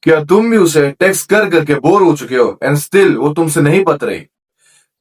क्या तुम भी उसे टेक्स्ट कर करके बोर हो चुके हो एंड स्टिल वो तुमसे नहीं पत रही?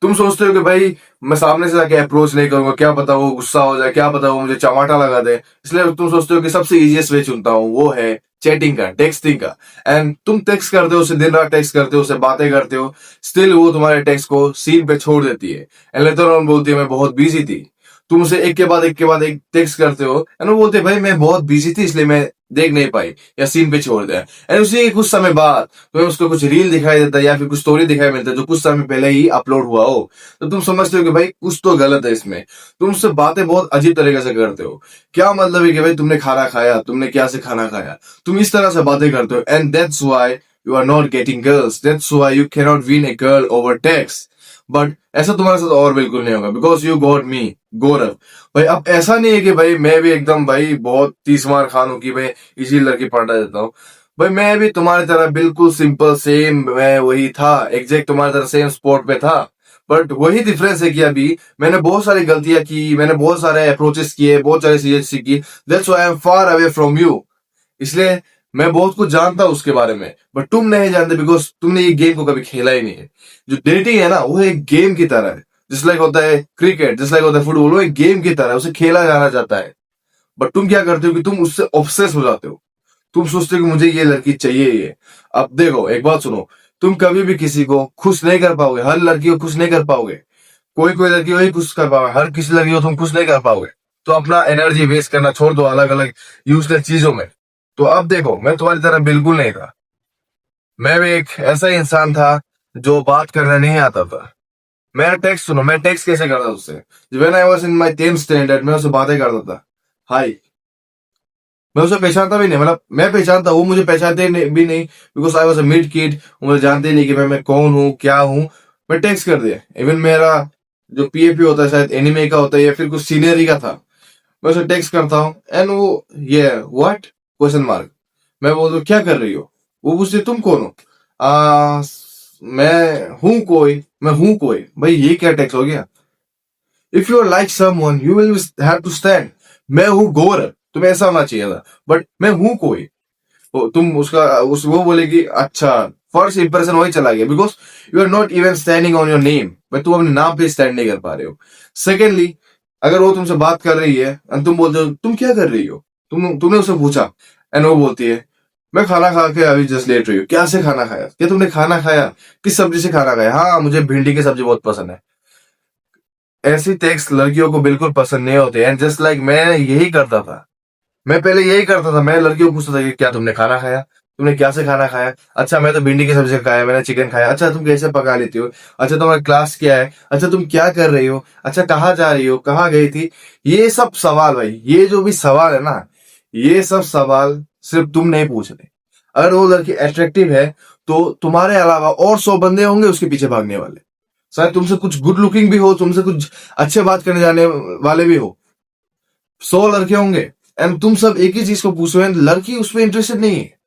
तुम सोचते हो कि भाई मैं सामने से जाके अप्रोच नहीं करूंगा, क्या पता वो गुस्सा हो जाए, क्या पता वो मुझे चमाटा लगा दे, इसलिए तुम सोचते हो कि सबसे इजीएस्ट वे चुनता हूँ, वो है चैटिंग का, टेक्सटिंग का। एंड तुम टेक्स्ट करते हो उसे, दिन रात टेक्स्ट करते हो उसे, बातें करते हो, स्टिल वो तुम्हारे टेक्स्ट को सीन पे छोड़ देती है एंड लेटर ऑन बोलती है मैं बहुत बिजी थी। तुम उसे एक के बाद एक के बाद एक टेक्स्ट करते हो एंड वो बोलते हैं भाई मैं बहुत बिजी थी इसलिए मैं देख नहीं पाई, या सीन पे छोड़ दिया। एंड उसी के कुछ समय बाद तुम्हें उसको कुछ रील दिखाई देता है या फिर कुछ स्टोरी दिखाई मिलता है जो कुछ समय पहले ही अपलोड हुआ हो, तो तुम समझते हो कि भाई कुछ तो गलत है इसमें। तुम उससे बातें बहुत अजीब तरीके से करते हो। क्या मतलब है कि भाई तुमने खाना खाया, तुमने क्या से खाना खाया, तुम इस तरह से बातें करते हो and that's why you are not getting girls, that's why you can not win a girl over text. But ऐसा तुम्हारे साथ और बिल्कुल नहीं होगा because you got me, Gaurav. भाई अब ऐसा नहीं है कि भाई मैं भी एकदम भाई बहुत 30 मार खान हूं कि मैं इसी लड़की पटा देता हूँ। भाई मैं भी तुम्हारी तरह बिल्कुल सिंपल सेम मैं वही था, एग्जैक्ट तुम्हारी तरह सेम स्पॉट पे था। बट वही डिफरेंस है कि अभी मैंने बहुत सारी गलतियां की, मैंने बहुत सारे अप्रोचेस किए, बहुत सारी चीजें सीखी, that's why I am far away from you. इसलिए मैं बहुत कुछ जानता हूं उसके बारे में, बट तुम नहीं जानते बिकॉज तुमने ये गेम को कभी खेला ही नहीं है। जो डेटिंग है ना वो एक गेम की तरह है, जिस लाइक होता है क्रिकेट, जिस लाइक होता है फुटबॉल, वो एक गेम की तरह है, उसे खेला जाना चाहता है। बट तुम क्या करते हो कि तुम उससे ऑब्सेस हो जाते हो। तुम सोचते हो कि मुझे ये लड़की चाहिए ही है। अब देखो एक बात सुनो, तुम कभी भी किसी को खुश नहीं कर पाओगे, हर लड़की को खुश नहीं कर पाओगे। कोई कोई लड़की को ही खुश कर पाओगे, हर किसी लड़की को तुम खुश नहीं कर पाओगे। तो अपना एनर्जी वेस्ट करना छोड़ दो अलग अलग यूजलेस चीजों में। तो अब देखो मैं तुम्हारी तरह बिल्कुल नहीं था। मैं भी एक ऐसा इंसान था जो बात करना नहीं आता था। मेरा टेक्स्ट सुनो, मैं टेक्स्ट कैसे करता था उससे। When I was in my 10th standard मैं उससे बातें करता था। हाय, मैं उसे पहचानता भी नहीं, मतलब मैं पहचानता, वो मुझे पहचानते भी नहीं because I was a mid kid. वो मुझे जानते नहीं कि मैं कौन हूँ क्या हूँ। मैं टेक्स्ट कर दिया। इवन मेरा जो पीएपी होता है शायद एनिमे का होता है या फिर कुछ सीनरी का था, मैं उसे टेक्स्ट करता हूँ एंड वो ये व्हाट क्वेश्चन मार्क। मैं बोल दूं क्या कर रही हो, वो पूछती तुम कौन हो। मैं हूँ कोई, मैं हूँ कोई। भाई ये क्या टेक्स्ट हो गया। If you are like someone you will have to stand. मैं हूँ गौरव, तुम्हें ऐसा होना चाहिए था, बट मैं हूँ कोई। तुम उसका वो बोलेगी अच्छा, फर्स्ट इंप्रेशन वही चला गया because you are not even standing on your name. भाई तुम अपने नाम पे स्टैंड नहीं कर पा रहे हो। सेकेंडली, अगर वो तुमसे बात कर रही है और तुम बोलते हो तुम क्या कर रही हो, तुमने उससे पूछा एंड वो बोलती है मैं खाना खा के अभी जस्ट लेट रही हूँ। क्या से खाना खाया, क्या तुमने खाना खाया, किस सब्जी से खाना खाया, हाँ मुझे भिंडी की सब्जी बहुत पसंद है। ऐसी टेक्स्ट लड़कियों को बिल्कुल पसंद नहीं होते एंड जस्ट लाइक मैं यही करता था। मैं पहले यही करता था, मैं लड़कियों को पूछता था कि क्या तुमने खाना खाया, तुमने क्या से खाना खाया, अच्छा मैं तो भिंडी की सब्जी खाया, मैंने चिकन खाया, अच्छा तुम कैसे पका लेती हो, अच्छा तुम्हारा क्लास क्या है, अच्छा तुम क्या कर रही हो, अच्छा कहाँ जा रही हो, कहाँ गई थी। ये सब सवाल भाई, ये जो भी सवाल है ना, ये सब सवाल सिर्फ तुम नहीं पूछ रहे। अगर वो लड़की अट्रैक्टिव है तो तुम्हारे अलावा और 100 बंदे होंगे उसके पीछे भागने वाले। शायद तुमसे कुछ गुड लुकिंग भी हो, तुमसे कुछ अच्छे बात करने जाने वाले भी हो, 100 लड़के होंगे एंड तुम सब एक ही चीज को पूछ रहे हो। लड़की उस पर इंटरेस्टेड नहीं है,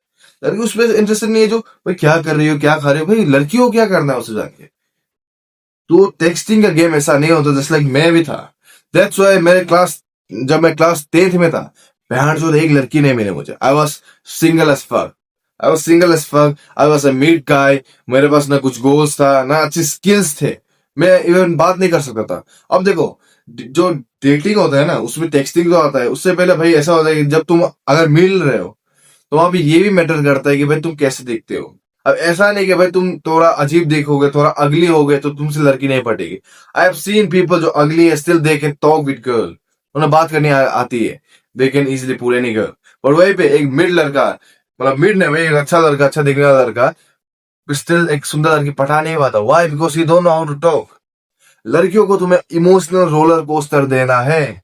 लड़की उस पर इंटरेस्टेड नहीं है जो भाई क्या कर रही हो, क्या खा रही हो। भाई लड़की को क्या करना है उससे जाके। तो टेक्सटिंग का गेम ऐसा नहीं होता, जस्ट लाइक मैं भी था। दैट्स व्हाई मेरे क्लास, जब मैं क्लास 10th में था, बहन चोद एक लड़की नहीं मिली मुझे। I was single as fuck, I was single as fuck, I was a mid guy. मेरे पास ना कुछ गोल्स था ना अच्छी स्किल्स थे, मैं इवन बात नहीं कर सकता था। अब देखो जो डेटिंग होता है ना उसमें टेक्सटिंग जो आता है, उससे पहले भाई ऐसा होता है कि जब तुम अगर मिल रहे हो तो वहां पे ये भी मैटर करता है कि भाई तुम कैसे दिखते हो। अब ऐसा नहीं कि भाई तुम थोड़ा अजीब देखोगे, थोड़ा अगली हो गए तो तुमसे लड़की नहीं पटेगी। आई हैव सीन पीपल जो अगली है still they can talk with girl, उन्हें बात करनी आती है, they can easily pull any girl. और वहीं पे एक मिड लड़का, मतलब मिड नहीं भाई, एक अच्छा लड़का, अच्छा दिखने वाला लड़का स्टिल एक सुंदर लड़की पटा नहीं पाता। Why? Because you don't know how to talk. लड़कियों को तुम्हें इमोशनल रोलर कोस्टर देना है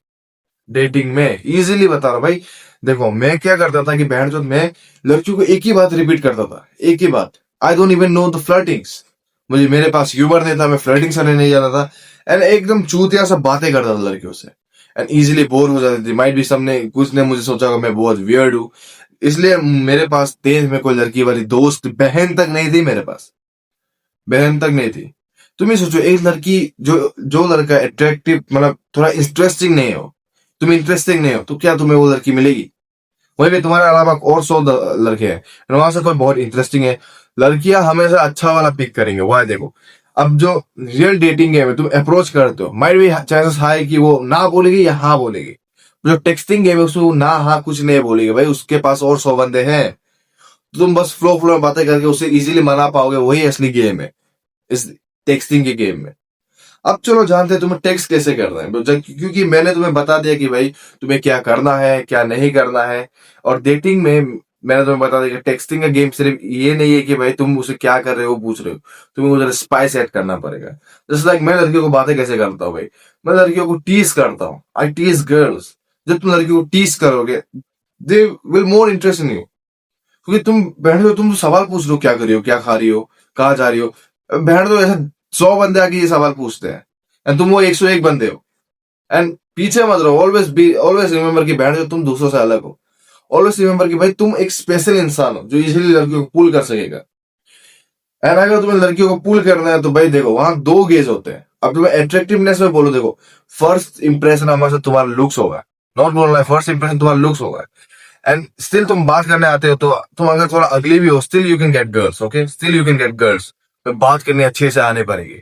डेटिंग में, इजीली बता रहा हूं भाई। देखो मैं क्या करता था कि बहन चोद मैं लड़कियों को एक ही बात रिपीट करता था, एक ही बात। I don't even know the flirtings, मुझे मेरे पास ह्यूमर नहीं था, मैं फ्लर्टिंग करने नहीं जाता था एंड एकदम चूतिया सब बातें करता था लड़कियों से एंड इजीली बोर हो जाती थी। माइट भी सबने कुछ ने मुझे सोचा कि मैं बहुत वियर्ड हूँ, इसलिए मेरे पास 10th में कोई लड़की वाली दोस्त बहन तक नहीं थी मेरे पास, बहन तक नहीं थी। तुम ही सोचो एक लड़की जो जो लड़का अट्रैक्टिव मतलब थोड़ा इंटरेस्टिंग नहीं हो, तुम इंटरेस्टिंग नहीं हो, तो क्या तुम्हें वो लड़की मिलेगी? वहीं पे तुम्हारे अलावा और 100 लड़के हैं, वहां से कोई बहुत इंटरेस्टिंग है, लड़कियां हमेशा अच्छा वाला पिक करेंगे। वह देखो, अब जो रियल डेटिंग गेम है, तुम अप्रोच करते हो, माइट भी चांसेस हाई कि वो ना बोलेगी या हाँ बोलेगी। जो टेक्सटिंग गेम है उसमें वो ना हाँ कुछ नहीं बोलेगी, भाई उसके पास और 100 बंदे हैं। तुम बस फ्लो फ्लो में बातें करके उससे इजीली मना पाओगे, वही असली गेम है इस टेक्सटिंग के गेम में। अब चलो जानते हैं तुम्हें टेक्स्ट कैसे करना है, क्योंकि मैंने तुम्हें बता दिया कि भाई तुम्हें क्या करना है क्या नहीं करना है। और डेटिंग में मैंने तुम्हें बता दिया कि टेक्सटिंग का गेम सिर्फ ये नहीं है कि भाई तुम उसे क्या कर रहे हो पूछ रहे हो, तुम्हें उधर स्पाइस ऐड करना पड़ेगा। जैसे लाइक मैं लड़कियों को बातें कैसे करता हूँ भाई, मैं लड़कियों को टीज करता हूँ, आई टीज गर्ल्स। जब तुम लड़कियों को टीज करोगे, they will more interest in you, क्योंकि तुम बहन दो, तुम तो सवाल पूछ रहे हो क्या कर रही हो, क्या खा रही हो, कहाँ जा रही हो। बहन दो ऐसा 100 बंदे आके ये सवाल पूछते हैं एंड तुम वो 101 बंदे हो। एंड पीछे मत रहो, ऑलवेज रिमेंबर कि बहन दो तुम दूसरों से अलग हो। ऑलवेज रिमेंबर कि भाई तुम एक स्पेशल इंसान हो जो इजीली लड़कियों को पुल कर सकेगा। एंड अगर तुम्हें लड़कियों को पुल करना है तो भाई देखो वहां 2 गेज होते हैं। अब तुम्हें अट्रैक्टिवनेस में बोलो, देखो फर्स्ट इंप्रेशन हमेशा तुम्हारा लुक्स होगा, नॉट बोलना है फर्स्ट इंप्रेशन तुम्हारा लुक्स होगा। एंड स्टिल तुम बात करने आते हो तो तुम अगर थोड़ा अगली भी हो, still you can get girls, okay, still you can get girls. तो बात करनी अच्छे से आने पड़ेगी।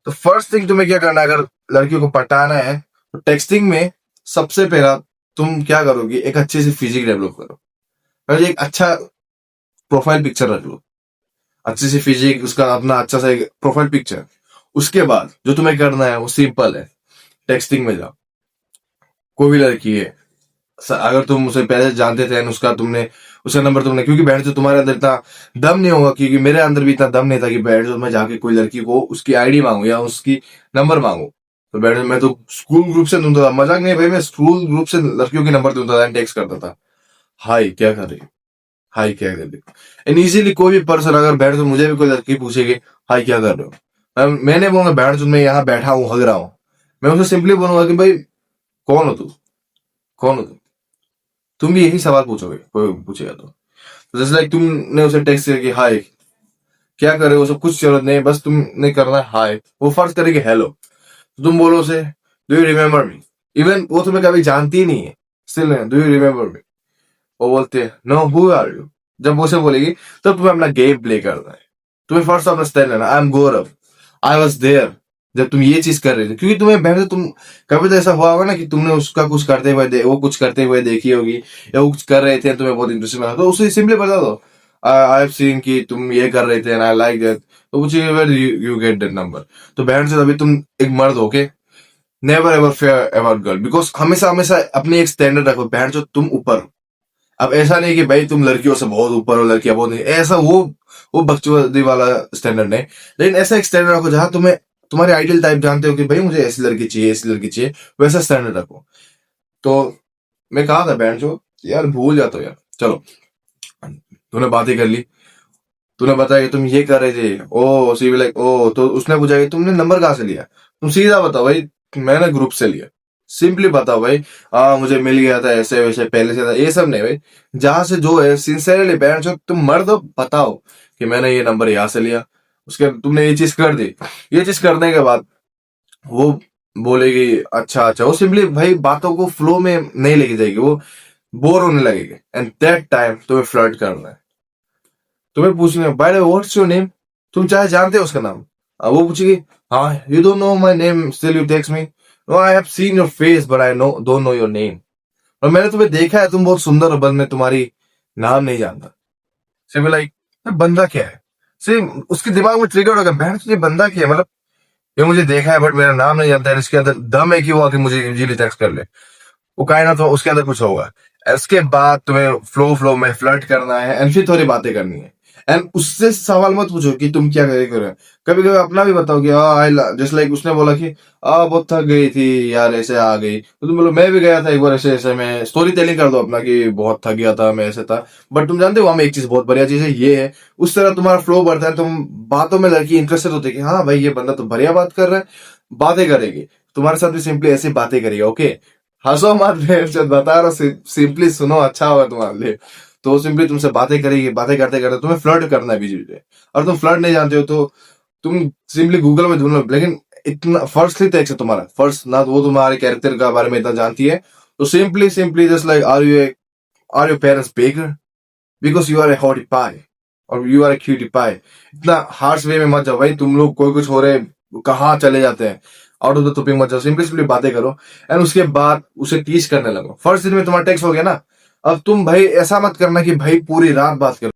तो फर्स्ट थिंग तुम्हें क्या करना है, अगर लड़कियों को पटाना है तो टेक्सटिंग में सबसे पहला तुम क्या करोगे, एक अच्छी सी फिजिक डेवलप करो। पहले एक अच्छा प्रोफाइल पिक्चर रख लो, अच्छी सी फिजिक, उसका अपना अच्छा सा एक प्रोफाइल पिक्चर। उसके बाद जो तुम्हें करना है वो सिंपल है, टेक्सटिंग में जाओ। कोई भी लड़की है, अगर तुम उसे पहले से जानते थे and उसका तुमने उसका नंबर तुमने, क्योंकि बैठ जो तुम्हारे अंदर इतना दम नहीं होगा, क्योंकि मेरे अंदर भी इतना दम नहीं था कि बैठ जो मैं जाके कोई लड़की को उसकी आईडी मांगू या उसकी नंबर मांगू। तो बैठ मैं तो स्कूल ग्रुप से ढूंढता था, मजाक नहीं भाई, मैं स्कूल ग्रुप से लड़कियों के नंबर ढूंढता था एंड टेक्स्ट करता था, हाय क्या कर रही, हाय क्या कर रही। एंड इजीली कोई भी पर्सन अगर बैठ तो मुझे भी कोई लड़की पूछेगी हाय क्या कर रहे हो, मैंने बोलूंगा बैठ जो मैं यहाँ बैठा हूँ हग रहा हूँ। मैं उसे सिंपली बोलूंगा कि भाई कौन हो तू, कौन हो तुम भी यही सवाल पूछोगे कोई पूछेगा तो जैसे लाइक तुमने उसे टेक्स्ट किया कि हाय क्या कर रहे हो, सब कुछ जरूरत नहीं, बस तुमने करना है हाय, वो फर्ज करेगी हेलो। तो तुम बोलो उसे do you remember me, even वो तुम्हें कभी जानती ही नहीं है, still do you remember me. वो बोलते हैं नो हु आर यू। जब वो से बोलेगी तब तुम्हें अपना गेम प्ले करना है। तुम्हें फर्स्ट अपना स्टैंड लेना, I am Gaurav, I was there जब तुम ये चीज कर रहे थे। क्योंकि तुम्हें बहन तुम कभी तो ऐसा हुआ होगा ना कि तुमने उसका कुछ करते हुए वो कुछ करते हुए देखी होगी या वो कुछ कर रहे थे तुम्हें बहुत इंटरेस्टिंग लगा, तो उसे सिंपली बता दो आई हैव सीन कि तुम ये कर रहे थे एंड आई लाइक दैट, तो पूछिए where you get that number. तो बहन से अभी तुम एक मर्द हो के never ever fair about girl, because हमेशा हमेशा अपने एक स्टैंडर्ड रखो, बहन जो तुम ऊपर हो। अब ऐसा नहीं कि भाई तुम लड़कियों से बहुत ऊपर हो लड़कियां बहुत नहीं, ऐसा वो बकचोदी वाला स्टैंडर्ड नहीं। लेकिन ऐसा एक स्टैंडर्ड रखो जहां तुम्हें तुम्हारे आइडियल टाइप जानते हो कि भाई मुझे ऐसी लड़की चाहिए ऐसी लड़की चाहिए, वैसा स्टैंडर्ड रखो। तो मैं कहा था बैंड जो यार भूल जाता हो यार, चलो तूने बातें कर ली, तूने बताया कि तुम ये कर रहे थे, ओ सी लाइक ओ, तो उसने पूछा कि तुमने नंबर कहाँ से लिया। तुम सीधा बताओ भाई मैंने ग्रुप से लिया, सिंपली बताओ भाई मुझे मिल गया था ऐसे वैसे पहले से था, ये सब नहीं भाई। जहां से जो है सिंसियरली बैंड जो तुम मर्द हो बताओ कि मैंने ये नंबर यहाँ से लिया, उसके तुमने ये चीज कर दी। ये चीज करने के बाद वो बोलेगी अच्छा अच्छा, वो सिंपली भाई बातों को फ्लो में नहीं लेके जाएगी, वो बोर होने लगेगी एंड दैट टाइम तुम्हें फ्लर्ट करना है। तुम्हें पूछना by the way what's your name, तुम चाहे जानते हो उसका नाम। वो पूछेगी हाँ you don't know my name still you text me, no I have seen your face but I no don't know your name. और मैंने तुम्हें देखा है तुम बहुत सुंदर हो बस मैं तुम्हारी नाम नहीं जानता। सिंपल लाइक बंदा क्या है, सिर्फ उसके दिमाग में ट्रिगर होगा बहन तुझे बंदा क्या है, मतलब ये मुझे देखा है बट मेरा नाम नहीं जानता है, इसके अंदर दम है कि वो आके मुझे इजीली टेक्स्ट कर ले। वो कायना तो उसके अंदर कुछ होगा। इसके बाद तुम्हें फ्लो फ्लो में फ्लर्ट करना है एंड फिर थोड़ी बातें करनी है। एंड उससे सवाल मत पूछो कि तुम क्या करे कर रहे हो, कभी कभी अपना भी बताओ कि आई जस्ट लाइक उसने बोला कि बहुत थक गई थी यार ऐसे आ गई, तो तुम बोलो मैं भी गया था एक बार ऐसे ऐसे, मैं स्टोरी टेलिंग कर दो अपना कि बहुत थक गया था मैं ऐसे था। बट तुम जानते हो हमें एक चीज बहुत बढ़िया चीज है ये है, उस तरह तुम्हारा फ्लो बढ़ता है, तुम बातों में लड़की इंटरेस्टेड होती है कि हाँ भाई ये बंदा तो बढ़िया बात कर रहा है, बातें करेगी तुम्हारे साथ भी सिंपली ऐसी बातें करेगी। ओके हंसो मत, मैं जब बता रहा हूँ सिंपली सुनो, अच्छा होगा तुम्हारे लिए। तो सिंपली तुमसे बातें करेगी, बातें करते करते तुम्हें फ्लर्ट करना है बीच बीच में। और तुम फ्लर्ट नहीं जानते हो तो तुम सिंपली गूगल में ढूंढ लो, लेकिन इतना फर्स्ट ही टेक्स्ट है तुम्हारा फर्स्ट ना, तो वो तुम्हारे कैरेक्टर का बारे में इतना जानती है। तो simply simply just like are you a are your parents beggar because you are a hottie pie और you are a cutie pie? इतना हार्श वे में मत जाओ भाई। तुम लोग कोई कुछ हो रहे कहाँ चले जाते हैं, आउट ऑफ द टॉपिक मत जाओ। सिंपली बातें करो एंड उसके बाद उसे टीच करने लगो। फर्स्ट दिन में तुम्हारा टेक्स्ट हो गया ना, अब तुम भाई ऐसा मत करना कि भाई पूरी रात बात करो।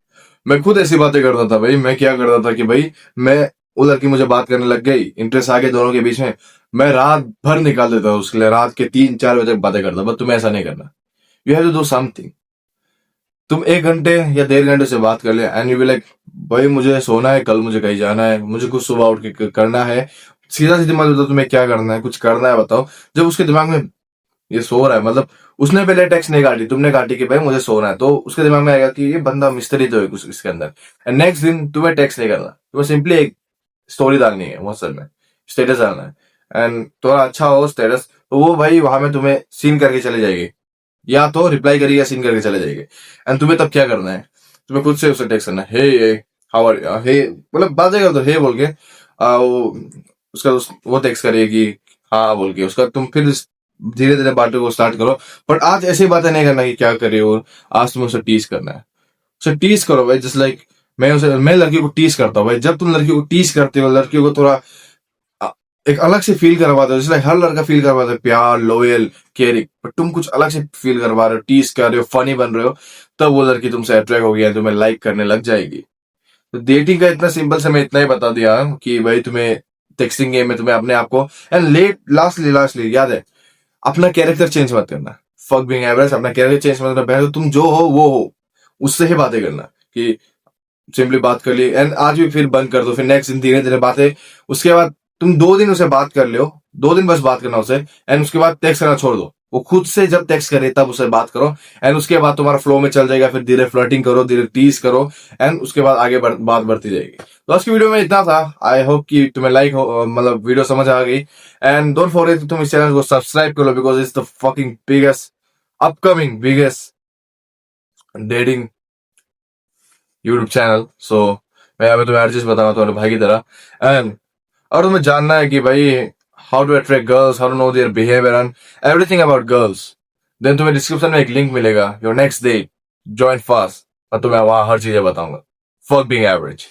मैं खुद ऐसी बातें करता था भाई। मैं क्या करता था कि भाई मैं वो लड़की मुझे बात करने लग गई, इंटरेस्ट आ गया दोनों के बीच में, मैं रात भर निकाल देता था उसके लिए, रात के 3-4 बजे तक बातें करता। बट तुम्हें ऐसा नहीं करना। You have to do something. तुम 1 घंटे या 1.5 घंटे से बात कर ले एंड यू बी लाइक भाई मुझे सोना है, कल मुझे कहीं जाना है, मुझे कुछ सुबह उठ के करना है। सीधा सीधा मत बताओ तुम्हें क्या करना है, कुछ करना है बताओ। जब उसके दिमाग में ये सो रहा है, मतलब उसने पहले टेक्स्ट नहीं काटी, तुमने काटी कि भाई मुझे सोना है, तो उसके दिमाग में आएगा कि ये बंदा मिस्त्री तो है कुछ इसके अंदर। एंड नेक्स्ट दिन तुम्हें टेक्स्ट नहीं करना, तुम्हें सिंपली एक स्टोरी डालनी है व्हाट्सएप में, स्टेटस डालना है एंड थोड़ा अच्छा हो स्टेटस, तो वो भाई वहां में तुम्हें सीन करके चले जाएगी, या तो रिप्लाई करेगी या सीन करके चले जाएगी। एंड तुम्हें तब क्या करना है, तुम्हें खुद से उसे टेक्स्ट करना है, हे हाउ आर, हे मतलब बातें कर दो हे बोल के, वो टेक्स्ट करेगी हाँ बोल के, उसका तुम फिर धीरे धीरे बातों को स्टार्ट करो। बट आज ऐसी बातें नहीं करना कि क्या करे हो, आज तुम्हें उसे टीज करना है। उसे टीज करो भाई, जस्ट लाइक मैं लड़कियों को टीज करता हूँ भाई। जब तुम लड़कियों को टीज करते हो, लड़कियों को थोड़ा एक अलग से फील करवाते हो, जैसे हर लड़का फील करवाता है प्यार, लॉयल, केयरिंग, बट तुम कुछ अलग से फील करवा रहे हो, टीज कर रहे हो, फनी बन रहे हो, तब वो लड़की तुमसे अट्रैक्ट हो गया, तुम्हें लाइक करने लग जाएगी। तो डेटिंग का इतना सिंपल से मैं इतना ही बता दिया कि भाई तुम्हें टेक्सटिंग गेम में तुम्हें अपने आप को एंड लास्टली याद है, अपना कैरेक्टर चेंज मत करना। फक बीइंग एवरेज, अपना कैरेक्टर चेंज मत करना। पहले तो तुम जो हो वो हो, उससे ही बातें करना कि सिंपली बात कर ली एंड आज भी फिर बंद कर दो, फिर नेक्स्ट दिन धीरे धीरे बातें। उसके बाद तुम 2 दिन उसे बात कर लो, 2 दिन बस बात करना उसे एंड उसके बाद टेक्स्ट करना छोड़ दो। वो खुद से जब टेक्स्ट करे तब उसे बात करो एंड उसके बाद तुम्हारा फ्लो में चल जाएगा। फिर धीरे फ्लर्टिंग करो, धीरे टीज करो एंड उसके बाद आगे बात बढ़ती जाएगी। तो आज की वीडियो में इतना था। आई होप कि तुम्हें लाइक हो, मतलब वीडियो समझ आ गई। एंड डोंट फॉरगेट तुम इस चैनल को सब्सक्राइब कर लो because it's the fucking biggest dating YouTube channel. So मैं यहाँ पे तुम्हें हर चीज बताऊंगा तुम्हारे भाई की तरह। एंड और तुम्हें जानना है कि भाई how to attract girls, how to know their behaviour and everything about girls, then तुम्हें डिस्क्रिप्शन में एक लिंक मिलेगा, your next day, join fast, और तुम्हें वहां हर चीजें बताऊंगा। Fuck being average.